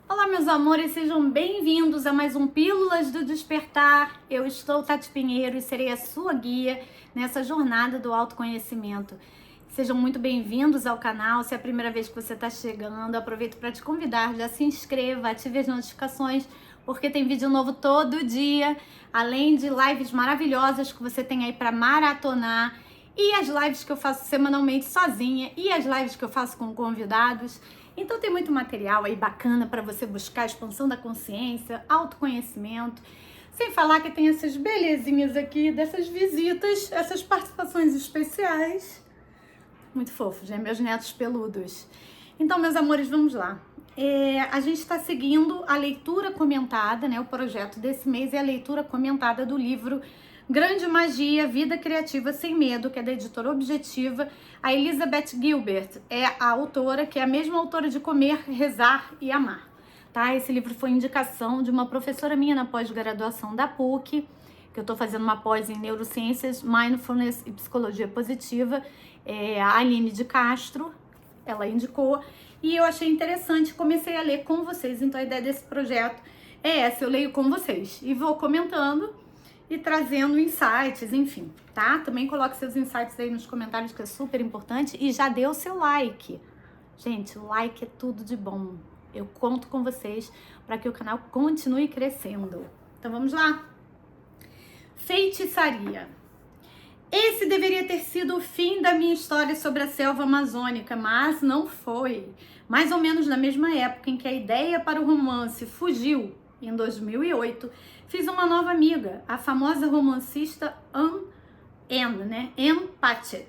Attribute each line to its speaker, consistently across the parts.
Speaker 1: Olá, meus amores, sejam bem-vindos a mais um Pílulas do Despertar. Eu estou Tati Pinheiro e serei a sua guia nessa jornada do autoconhecimento. Sejam muito bem-vindos ao canal. Se é a primeira vez que você está chegando, aproveito para te convidar, já se inscreva, ative as notificações, porque tem vídeo novo todo dia, além de lives maravilhosas que você tem aí para maratonar, e as lives que eu faço semanalmente sozinha, e as lives que eu faço com convidados. Então tem muito material aí bacana para você buscar a expansão da consciência, autoconhecimento, sem falar que tem essas belezinhas aqui, dessas visitas, essas participações especiais. Muito fofos, né? Meus netos peludos. Então, meus amores, vamos lá. A gente está seguindo a leitura comentada, né? O projeto desse mês é a leitura comentada do livro Grande Magia, Vida Criativa Sem Medo, que é da editora Objetiva. A Elizabeth Gilbert é a autora, que é a mesma autora de Comer, Rezar e Amar. Tá? Esse livro foi indicação de uma professora minha na pós-graduação da PUC, que eu estou fazendo uma pós em Neurociências, Mindfulness e Psicologia Positiva, a Aline de Castro, ela indicou, e eu achei interessante, comecei a ler com vocês. Então a ideia desse projeto é essa, eu leio com vocês e vou comentando e trazendo insights, enfim, tá? Também coloque seus insights aí nos comentários, que é super importante, e já dê o seu like. Gente, o like é tudo de bom. Eu conto com vocês para que o canal continue crescendo. Então vamos lá. Feitiçaria. Esse deveria ter sido o fim da minha história sobre a selva amazônica, mas não foi. Mais ou menos na mesma época em que a ideia para o romance fugiu, em 2008, fiz uma nova amiga, a famosa romancista Anne Patchett.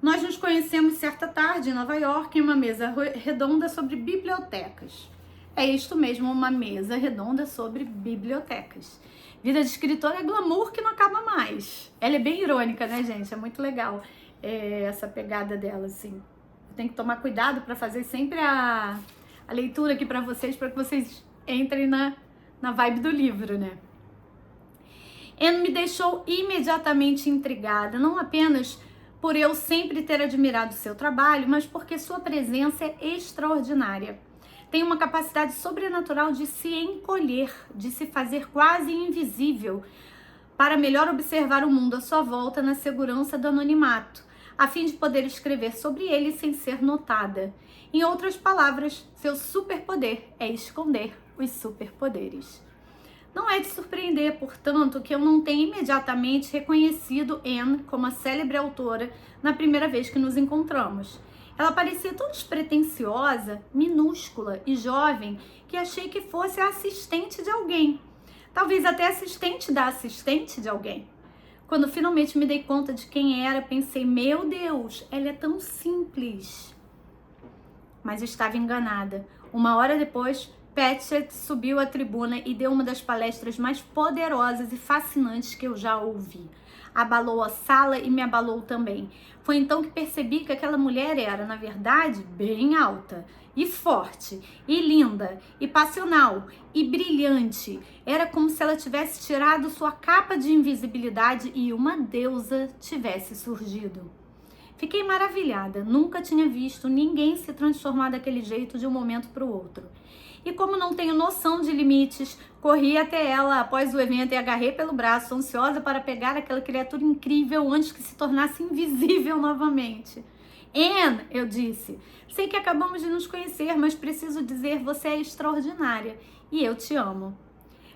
Speaker 1: Nós nos conhecemos certa tarde em Nova York em uma mesa redonda sobre bibliotecas. É isto mesmo, uma mesa redonda sobre bibliotecas. Vida de escritora é glamour que não acaba mais. Ela é bem irônica, né, gente? É muito legal essa pegada dela, assim. Tem que tomar cuidado para fazer sempre a leitura aqui para vocês, para que vocês entrem na vibe do livro, né? Anne me deixou imediatamente intrigada, não apenas por eu sempre ter admirado seu trabalho, mas porque sua presença é extraordinária. Tem uma capacidade sobrenatural de se encolher, de se fazer quase invisível, para melhor observar o mundo à sua volta na segurança do anonimato, a fim de poder escrever sobre ele sem ser notada. Em outras palavras, seu superpoder é esconder os superpoderes. Não é de surpreender, portanto, que eu não tenha imediatamente reconhecido Anne como a célebre autora na primeira vez que nos encontramos. Ela parecia tão despretensiosa, minúscula e jovem que achei que fosse a assistente de alguém. Talvez até assistente da assistente de alguém. Quando finalmente me dei conta de quem era, pensei, meu Deus, ela é tão simples. Mas estava enganada. Uma hora depois, Patchett subiu à tribuna e deu uma das palestras mais poderosas e fascinantes que eu já ouvi. Abalou a sala e me abalou também. Foi então que percebi que aquela mulher era, na verdade, bem alta, e forte, e linda, e passional, e brilhante. Era como se ela tivesse tirado sua capa de invisibilidade e uma deusa tivesse surgido. Fiquei maravilhada, nunca tinha visto ninguém se transformar daquele jeito de um momento para o outro. E como não tenho noção de limites, corri até ela após o evento e agarrei pelo braço, ansiosa para pegar aquela criatura incrível antes que se tornasse invisível novamente. Anne, eu disse, sei que acabamos de nos conhecer, mas preciso dizer, você é extraordinária e eu te amo.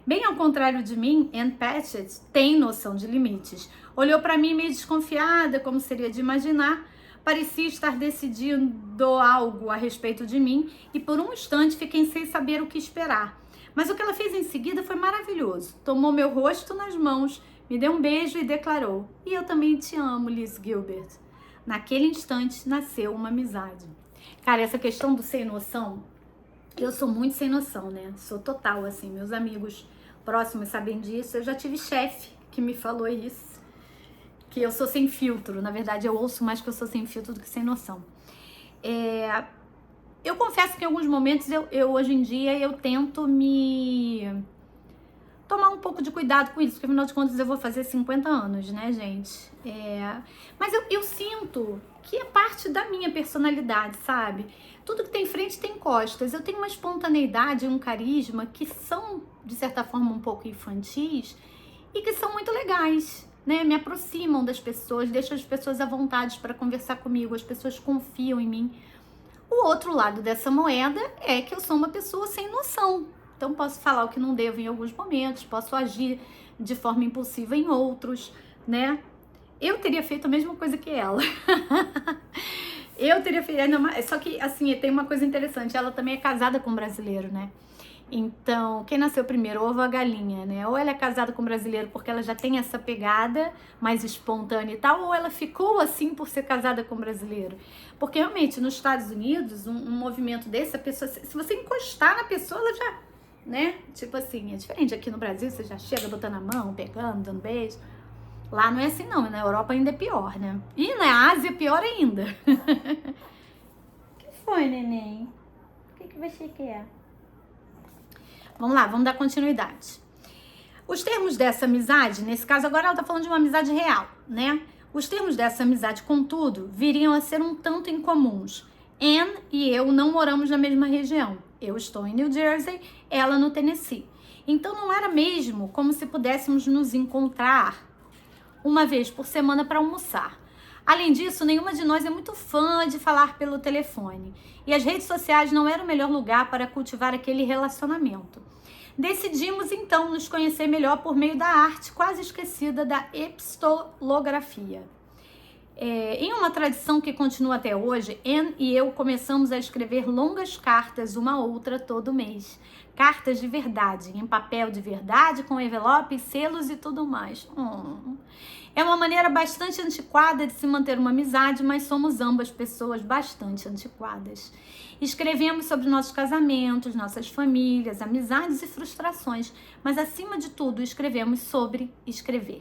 Speaker 1: Bem ao contrário de mim, Anne Patchett tem noção de limites. Olhou para mim meio desconfiada, como seria de imaginar. Parecia estar decidindo algo a respeito de mim e por um instante fiquei sem saber o que esperar. Mas o que ela fez em seguida foi maravilhoso. Tomou meu rosto nas mãos, me deu um beijo e declarou: "E eu também te amo, Liz Gilbert." Naquele instante nasceu uma amizade. Cara, essa questão do sem noção, eu sou muito sem noção, né? Sou total, assim, meus amigos próximos sabem disso. Eu já tive chefe que me falou isso. Que eu sou sem filtro, na verdade eu ouço mais que eu sou sem filtro do que sem noção. Eu confesso que em alguns momentos, eu hoje em dia, eu tento me tomar um pouco de cuidado com isso, porque afinal de contas eu vou fazer 50 anos, né, gente? Mas eu sinto que é parte da minha personalidade, sabe? Tudo que tem frente tem costas. Eu tenho uma espontaneidade e um carisma que são, de certa forma, um pouco infantis e que são muito legais, né? Me aproximam das pessoas, deixam as pessoas à vontade para conversar comigo, as pessoas confiam em mim. O outro lado dessa moeda é que eu sou uma pessoa sem noção. Então, posso falar o que não devo em alguns momentos, posso agir de forma impulsiva em outros, né? Eu teria feito a mesma coisa que ela. Eu teria feito... Só que, assim, tem uma coisa interessante. Ela também é casada com um brasileiro, né? Então, quem nasceu primeiro, o ovo ou a galinha, né? Ou ela é casada com um brasileiro porque ela já tem essa pegada mais espontânea e tal, ou ela ficou assim por ser casada com um brasileiro. Porque, realmente, nos Estados Unidos, um movimento desse, a pessoa... Se você encostar na pessoa, ela já... né? Tipo assim, é diferente. Aqui no Brasil, você já chega botando a mão, pegando, dando beijo. Lá não é assim não, na Europa ainda é pior, né? E na Ásia é pior ainda. O que foi, neném? O que você quer? Vamos lá, vamos dar continuidade. Os termos dessa amizade, nesse caso agora ela tá falando de uma amizade real, né? Os termos dessa amizade, contudo, viriam a ser um tanto incomuns. Anne e eu não moramos na mesma região. Eu estou em New Jersey, ela no Tennessee. Então não era mesmo como se pudéssemos nos encontrar uma vez por semana para almoçar. Além disso, nenhuma de nós é muito fã de falar pelo telefone. E as redes sociais não eram o melhor lugar para cultivar aquele relacionamento. Decidimos, então, nos conhecer melhor por meio da arte quase esquecida da epistolografia. Em uma tradição que continua até hoje, Anne e eu começamos a escrever longas cartas uma a outra todo mês. Cartas de verdade, em papel de verdade, com envelope, selos e tudo mais. É uma maneira bastante antiquada de se manter uma amizade, mas somos ambas pessoas bastante antiquadas. Escrevemos sobre nossos casamentos, nossas famílias, amizades e frustrações, mas acima de tudo escrevemos sobre escrever.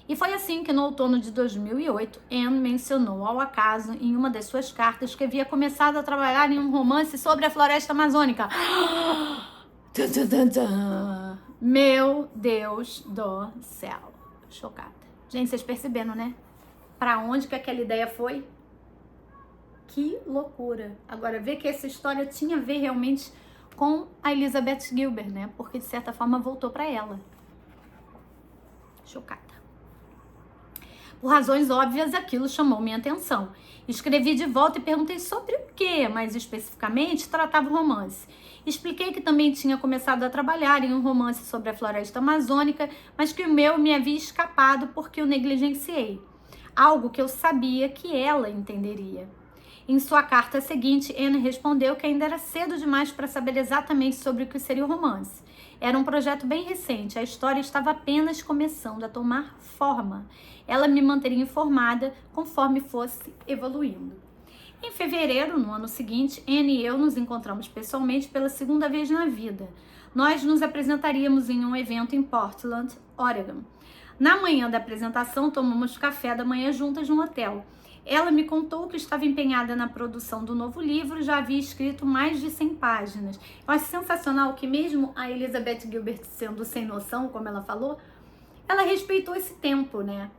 Speaker 1: E foi assim que no outono de 2008, Anne mencionou ao acaso em uma das suas cartas que havia começado a trabalhar em um romance sobre a floresta amazônica. Meu Deus do céu. Chocada. Gente, vocês perceberam, né? Pra onde que aquela ideia foi? Que loucura. Agora, ver que essa história tinha a ver realmente com a Elizabeth Gilbert, né? Porque, de certa forma, voltou pra ela. Chocada. Por razões óbvias, aquilo chamou minha atenção. Escrevi de volta e perguntei sobre o que, mais especificamente, tratava o romance. Expliquei que também tinha começado a trabalhar em um romance sobre a floresta amazônica, mas que o meu me havia escapado porque o negligenciei. Algo que eu sabia que ela entenderia. Em sua carta seguinte, Anne respondeu que ainda era cedo demais para saber exatamente sobre o que seria o romance. Era um projeto bem recente, a história estava apenas começando a tomar forma. Ela me manteria informada conforme fosse evoluindo. Em fevereiro, no ano seguinte, Anne e eu nos encontramos pessoalmente pela segunda vez na vida. Nós nos apresentaríamos em um evento em Portland, Oregon. Na manhã da apresentação, tomamos café da manhã juntas no hotel. Ela me contou que estava empenhada na produção do novo livro e já havia escrito mais de 100 páginas. Eu acho sensacional que mesmo a Elizabeth Gilbert sendo sem noção, como ela falou, ela respeitou esse tempo, né?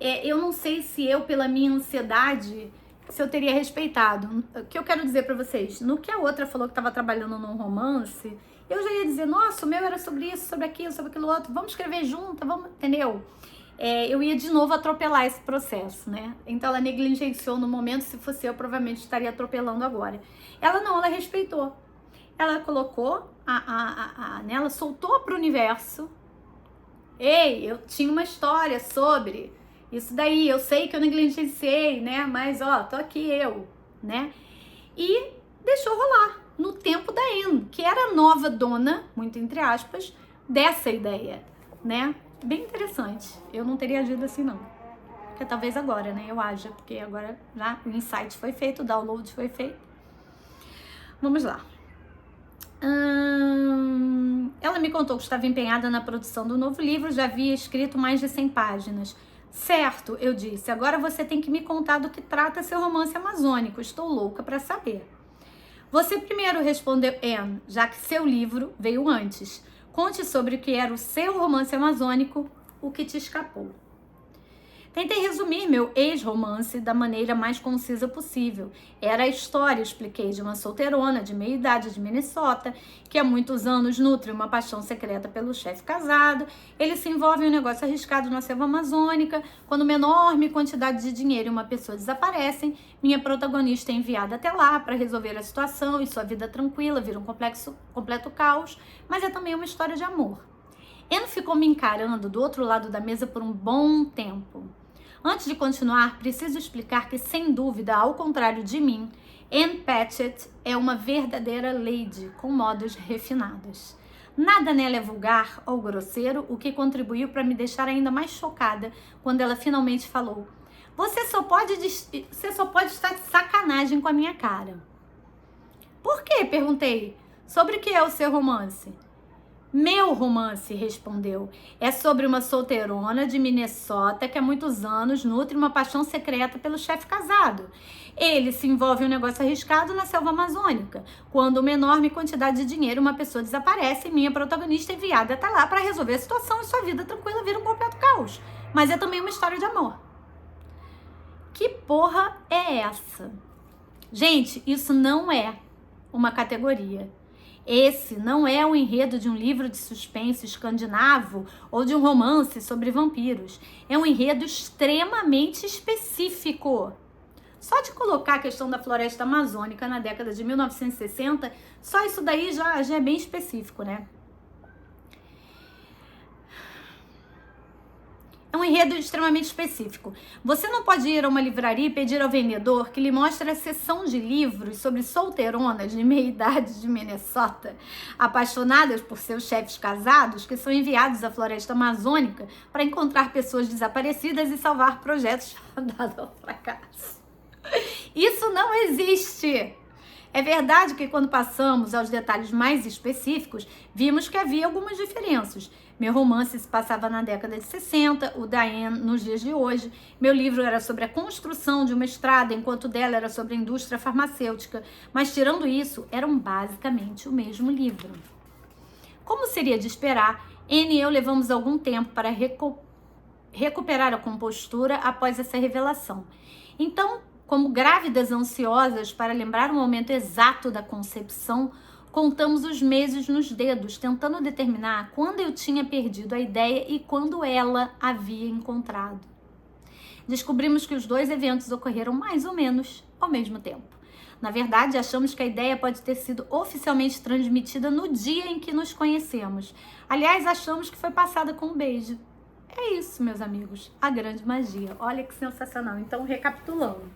Speaker 1: Eu não sei se eu, pela minha ansiedade, se eu teria respeitado. O que eu quero dizer pra vocês? No que a outra falou que estava trabalhando num romance, eu já ia dizer, nossa, o meu era sobre isso, sobre aquilo outro, vamos escrever junto, vamos, entendeu? Eu ia de novo atropelar esse processo, né? Então ela negligenciou no momento, se fosse eu, provavelmente estaria atropelando agora. Ela não, ela respeitou. Ela colocou, né? Ela soltou pro universo. Ei, eu tinha uma história sobre isso daí, eu sei que eu negligenciei, né? Mas, ó, tô aqui eu, né? E deixou rolar no tempo da Anne, que era a nova dona, muito entre aspas, dessa ideia, né? Bem interessante. Eu não teria agido assim, não. Porque talvez agora, né? Eu haja, porque agora já o insight foi feito, o download foi feito. Vamos lá. Ela me contou que estava empenhada na produção do novo livro, já havia escrito mais de 100 páginas. Certo, eu disse, agora você tem que me contar do que trata seu romance amazônico, estou louca para saber. Você primeiro, respondeu Anne, já que seu livro veio antes. Conte sobre o que era o seu romance amazônico, o que te escapou. Tentei resumir meu ex-romance da maneira mais concisa possível. Era a história, expliquei, de uma solteirona de meia idade de Minnesota, que há muitos anos nutre uma paixão secreta pelo chefe casado. Ele se envolve em um negócio arriscado na selva amazônica. Quando uma enorme quantidade de dinheiro e uma pessoa desaparecem, minha protagonista é enviada até lá para resolver a situação e sua vida tranquila vira um completo caos, mas é também uma história de amor. Anne ficou me encarando do outro lado da mesa por um bom tempo. Antes de continuar, preciso explicar que, sem dúvida, ao contrário de mim, Anne Patchett é uma verdadeira lady com modos refinados. Nada nela é vulgar ou grosseiro, o que contribuiu para me deixar ainda mais chocada quando ela finalmente falou: Você só pode estar de sacanagem com a minha cara. Por quê? Perguntei. Sobre o que é o seu romance? Meu romance, respondeu, é sobre uma solteirona de Minnesota que há muitos anos nutre uma paixão secreta pelo chefe casado. Ele se envolve em um negócio arriscado na selva amazônica. Quando uma enorme quantidade de dinheiro, uma pessoa desaparece, minha protagonista é enviada até lá para resolver a situação e sua vida tranquila vira um completo caos. Mas é também uma história de amor. Que porra é essa? Gente, isso não é uma categoria. Esse não é o enredo de um livro de suspense escandinavo ou de um romance sobre vampiros. É um enredo extremamente específico. Só de colocar a questão da floresta amazônica na década de 1960, só isso daí já é bem específico, né? É um enredo extremamente específico. Você não pode ir a uma livraria e pedir ao vendedor que lhe mostre a seção de livros sobre solteironas de meia-idade de Minnesota, apaixonadas por seus chefes casados, que são enviados à floresta amazônica para encontrar pessoas desaparecidas e salvar projetos fadados ao fracasso. Isso não existe! É verdade que quando passamos aos detalhes mais específicos, vimos que havia algumas diferenças. Meu romance se passava na década de 60, o da Anne nos dias de hoje. Meu livro era sobre a construção de uma estrada, enquanto o dela era sobre a indústria farmacêutica. Mas tirando isso, eram basicamente o mesmo livro. Como seria de esperar, Anne e eu levamos algum tempo para recuperar a compostura após essa revelação. Então, como grávidas ansiosas para lembrar o momento exato da concepção, contamos os meses nos dedos, tentando determinar quando eu tinha perdido a ideia e quando ela havia encontrado. Descobrimos que os dois eventos ocorreram mais ou menos ao mesmo tempo. Na verdade, achamos que a ideia pode ter sido oficialmente transmitida no dia em que nos conhecemos. Aliás, achamos que foi passada com um beijo. É isso, meus amigos, a grande magia. Olha que sensacional. Então, recapitulando.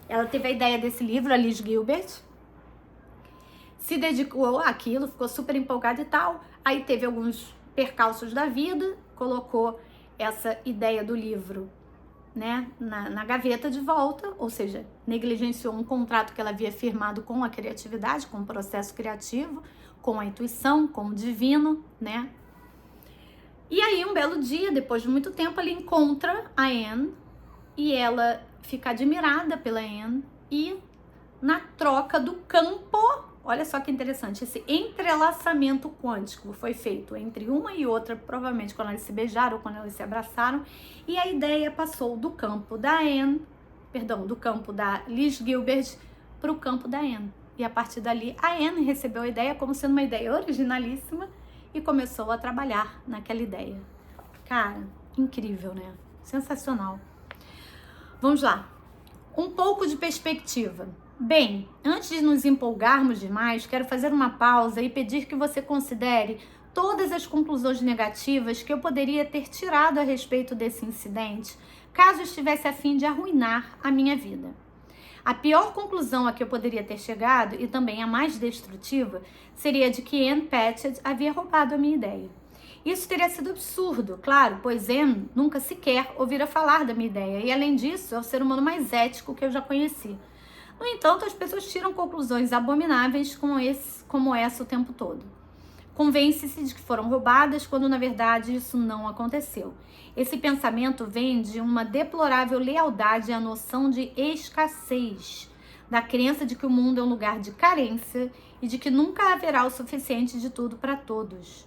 Speaker 1: Ela teve a ideia desse livro, a Liz Gilbert, se dedicou àquilo, ficou super empolgada e tal. Aí teve alguns percalços da vida, colocou essa ideia do livro, né, na gaveta de volta, ou seja, negligenciou um contrato que ela havia firmado com a criatividade, com o processo criativo, com a intuição, com o divino, né? E aí, um belo dia, depois de muito tempo, ele encontra a Anne e ela fica admirada pela Anne e na troca do campo, olha só que interessante, esse entrelaçamento quântico foi feito entre uma e outra, provavelmente quando elas se beijaram ou quando elas se abraçaram, e a ideia passou do campo da do campo da Liz Gilbert para o campo da Anne. E a partir dali, a Anne recebeu a ideia como sendo uma ideia originalíssima e começou a trabalhar naquela ideia. Cara, incrível, né? Sensacional. Vamos lá. Um pouco de perspectiva. Bem, antes de nos empolgarmos demais, quero fazer uma pausa e pedir que você considere todas as conclusões negativas que eu poderia ter tirado a respeito desse incidente, caso estivesse a fim de arruinar a minha vida. A pior conclusão a que eu poderia ter chegado, e também a mais destrutiva, seria de que Anne Patchett havia roubado a minha ideia. Isso teria sido absurdo, claro, pois Anne nunca sequer ouvira falar da minha ideia, e além disso, é o ser humano mais ético que eu já conheci. No entanto, as pessoas tiram conclusões abomináveis como essa o tempo todo. Convence-se de que foram roubadas, quando na verdade isso não aconteceu. Esse pensamento vem de uma deplorável lealdade à noção de escassez, da crença de que o mundo é um lugar de carência e de que nunca haverá o suficiente de tudo para todos.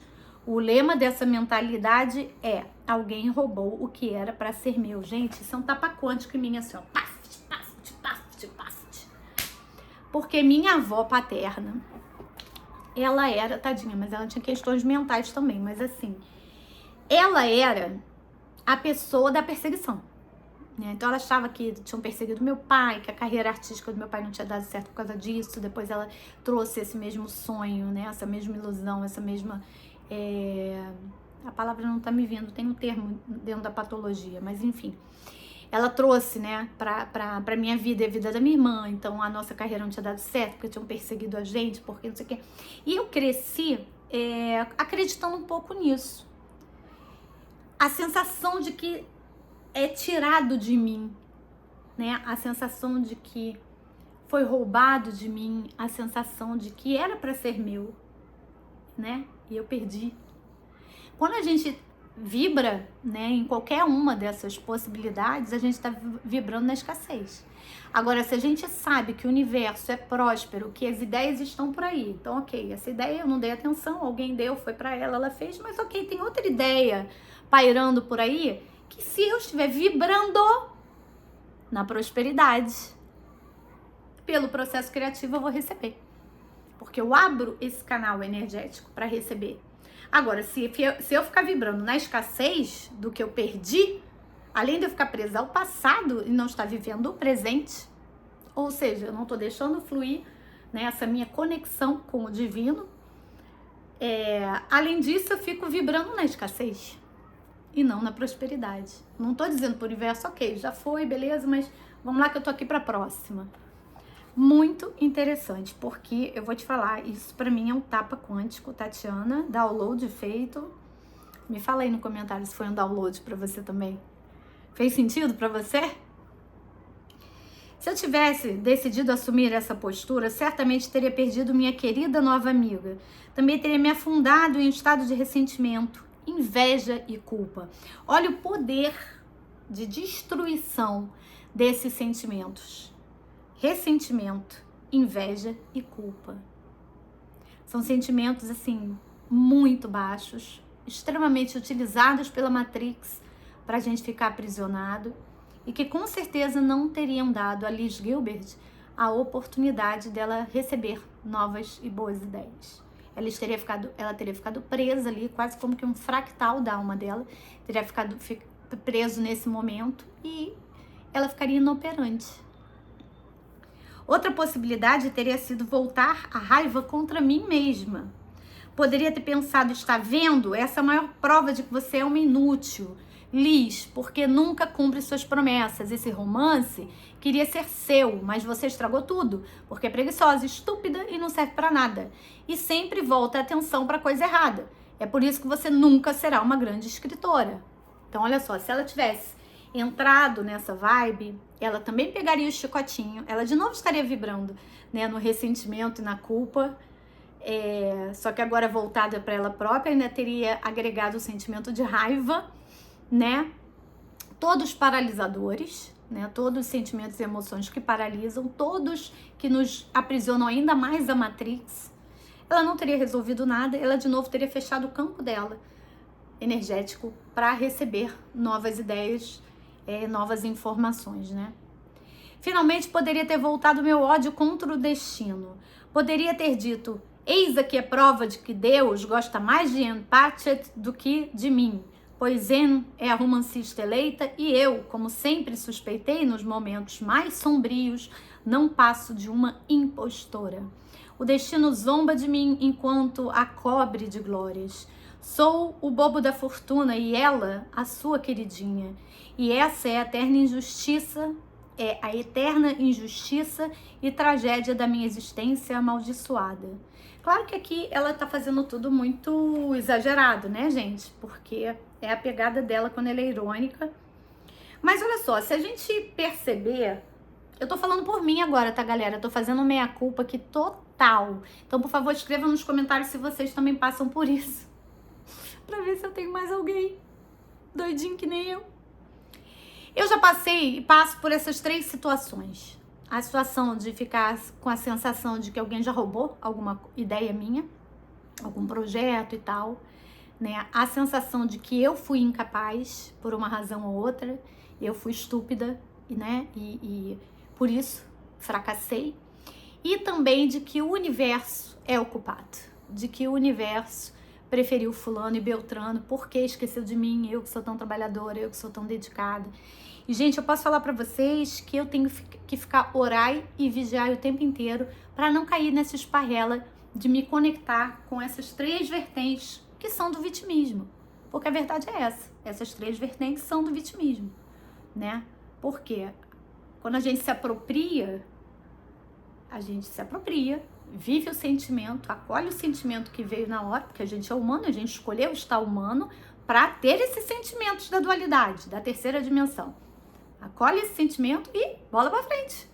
Speaker 1: O lema dessa mentalidade é: alguém roubou o que era para ser meu. Gente, isso é um tapa quântico em mim, assim, ó. Paft, paft, paft, paft. Porque minha avó paterna, ela era, tadinha, mas ela tinha questões mentais também, mas assim, ela era a pessoa da perseguição, né? Então ela achava que tinham perseguido meu pai, que a carreira artística do meu pai não tinha dado certo por causa disso. Depois ela trouxe esse mesmo sonho, né? Essa mesma ilusão, essa mesma... A palavra não tá me vindo, tem um termo dentro da patologia, mas enfim. Ela trouxe, né, pra minha vida e a vida da minha irmã. Então a nossa carreira não tinha dado certo, porque tinham perseguido a gente, porque não sei o quê. E eu cresci acreditando um pouco nisso. A sensação de que é tirado de mim, né? A sensação de que foi roubado de mim, a sensação de que era para ser meu, né? E eu perdi. Quando a gente vibra, né, em qualquer uma dessas possibilidades, a gente está vibrando na escassez. Agora, se a gente sabe que o universo é próspero, que as ideias estão por aí, então, ok, essa ideia eu não dei atenção, alguém deu, foi para ela, ela fez, mas ok, tem outra ideia pairando por aí, que se eu estiver vibrando na prosperidade, pelo processo criativo eu vou receber. Porque eu abro esse canal energético para receber. Agora, se eu ficar vibrando na escassez do que eu perdi, além de eu ficar presa ao passado e não estar vivendo o presente, ou seja, eu não estou deixando fluir, né, essa minha conexão com o divino, além disso, eu fico vibrando na escassez e não na prosperidade. Não estou dizendo pro universo, ok, já foi, beleza, mas vamos lá que eu tô aqui para a próxima. Muito interessante, porque eu vou te falar, isso pra mim é um tapa quântico, Tatiana, download feito. Me fala aí no comentário se foi um download pra você também. Fez sentido pra você? Se eu tivesse decidido assumir essa postura, certamente teria perdido minha querida nova amiga. Também teria me afundado em um estado de ressentimento, inveja e culpa. Olha o poder de destruição desses sentimentos. Ressentimento, inveja e culpa. São sentimentos, assim, muito baixos, extremamente utilizados pela Matrix para a gente ficar aprisionado e que com certeza não teriam dado a Liz Gilbert a oportunidade dela receber novas e boas ideias. Ela teria ficado presa ali, quase como que um fractal da alma dela, teria ficado preso nesse momento e ela ficaria inoperante. Outra possibilidade teria sido voltar a raiva contra mim mesma. Poderia ter pensado, está vendo? Essa é a maior prova de que você é uma inútil. Liz, porque nunca cumpre suas promessas. Esse romance queria ser seu, mas você estragou tudo, porque é preguiçosa, estúpida e não serve para nada. E sempre volta a atenção para coisa errada. É por isso que você nunca será uma grande escritora. Então, olha só, se ela tivesse entrado nessa vibe, ela também pegaria o chicotinho, ela de novo estaria vibrando, né, no ressentimento e na culpa, só que agora voltada para ela própria, ainda teria agregado o sentimento de raiva, né, todos paralisadores, né, todos os sentimentos e emoções que paralisam, todos que nos aprisionam ainda mais a Matrix. Ela não teria resolvido nada, ela de novo teria fechado o campo dela energético para receber novas ideias, novas informações, né? Finalmente poderia ter voltado meu ódio contra o destino. Poderia ter dito, eis aqui a prova de que Deus gosta mais de Ann Patchett do que de mim, pois Ann é a romancista eleita e eu, como sempre suspeitei nos momentos mais sombrios, não passo de uma impostora. O destino zomba de mim enquanto a cobre de glórias. Sou o bobo da fortuna e ela, a sua queridinha. E essa é a eterna injustiça e tragédia da minha existência amaldiçoada. Claro que aqui ela tá fazendo tudo muito exagerado, né, gente? Porque é a pegada dela quando ela é irônica. Mas olha só, se a gente perceber... Eu tô falando por mim agora, tá, galera? Eu tô fazendo meia-culpa aqui total. Então, por favor, escrevam nos comentários se vocês também passam por isso. Pra ver se eu tenho mais alguém doidinho que nem eu. Eu já passei e passo por essas 3 situações. A situação de ficar com a sensação de que alguém já roubou alguma ideia minha, algum projeto e tal, né? A sensação de que eu fui incapaz por uma razão ou outra, eu fui estúpida, né? E por isso fracassei. E também de que o universo é o culpado, de que o universo preferiu fulano e beltrano, porque esqueceu de mim, eu que sou tão trabalhadora, eu que sou tão dedicada. E, gente, eu posso falar pra vocês que eu tenho que ficar orar e vigiar o tempo inteiro para não cair nessa esparrela de me conectar com essas 3 vertentes que são do vitimismo. Porque a verdade é essa, essas 3 vertentes são do vitimismo, né? Porque quando a gente se apropria, vive o sentimento, acolhe o sentimento que veio na hora, porque a gente é humano, a gente escolheu estar humano para ter esses sentimentos da dualidade, da terceira dimensão. Acolhe esse sentimento e bola para frente,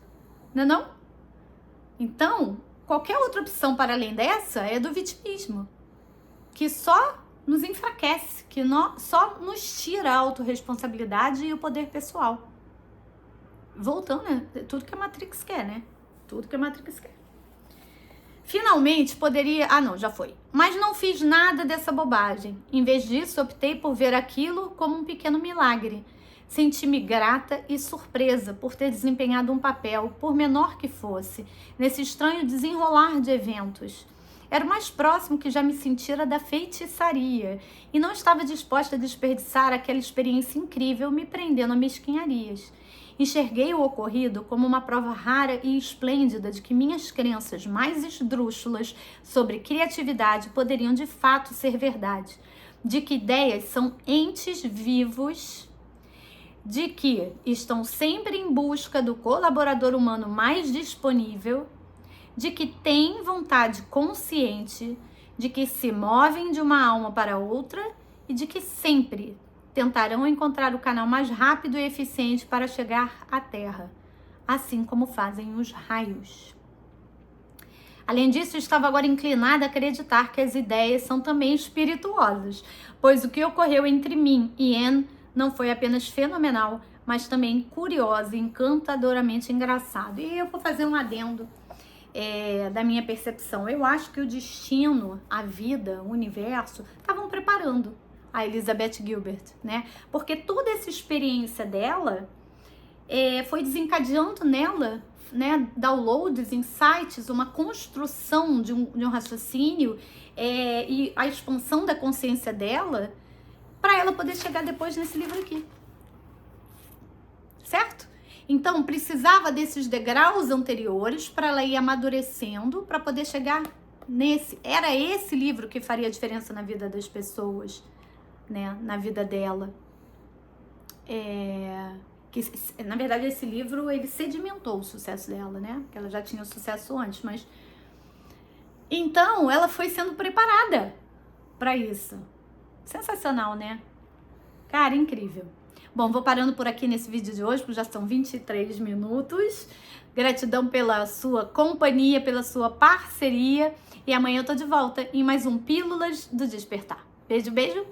Speaker 1: não é não? Então, qualquer outra opção para além dessa é do vitimismo, que só nos enfraquece, que só nos tira a autorresponsabilidade e o poder pessoal. Voltando, né? Tudo que a Matrix quer, né? Tudo que a Matrix quer. Finalmente poderia... Ah, não, já foi. Mas não fiz nada dessa bobagem. Em vez disso, optei por ver aquilo como um pequeno milagre. Senti-me grata e surpresa por ter desempenhado um papel, por menor que fosse, nesse estranho desenrolar de eventos. Era o mais próximo que já me sentira da feitiçaria e não estava disposta a desperdiçar aquela experiência incrível me prendendo a mesquinharias. Enxerguei o ocorrido como uma prova rara e esplêndida de que minhas crenças mais esdrúxulas sobre criatividade poderiam de fato ser verdade, de que ideias são entes vivos, de que estão sempre em busca do colaborador humano mais disponível, de que têm vontade consciente, de que se movem de uma alma para outra e de que sempre tentarão encontrar o canal mais rápido e eficiente para chegar à Terra, assim como fazem os raios. Além disso, estava agora inclinada a acreditar que as ideias são também espirituosas, pois o que ocorreu entre mim e Anne não foi apenas fenomenal, mas também curioso e encantadoramente engraçado. E eu vou fazer um adendo da minha percepção. Eu acho que o destino, a vida, o universo, estavam preparando a Elizabeth Gilbert, né? Porque toda essa experiência dela foi desencadeando nela, né, downloads, insights, uma construção de um raciocínio e a expansão da consciência dela para ela poder chegar depois nesse livro aqui. Certo? Então, precisava desses degraus anteriores para ela ir amadurecendo para poder chegar nesse. Era esse livro que faria diferença na vida das pessoas, né, na vida dela. Na verdade, esse livro, ele sedimentou o sucesso dela, né? Porque ela já tinha o sucesso antes, mas... Então, ela foi sendo preparada para isso. Sensacional, né? Cara, incrível. Bom, vou parando por aqui nesse vídeo de hoje, porque já são 23 minutos. Gratidão pela sua companhia, pela sua parceria. E amanhã eu tô de volta em mais um Pílulas do Despertar. Beijo, beijo.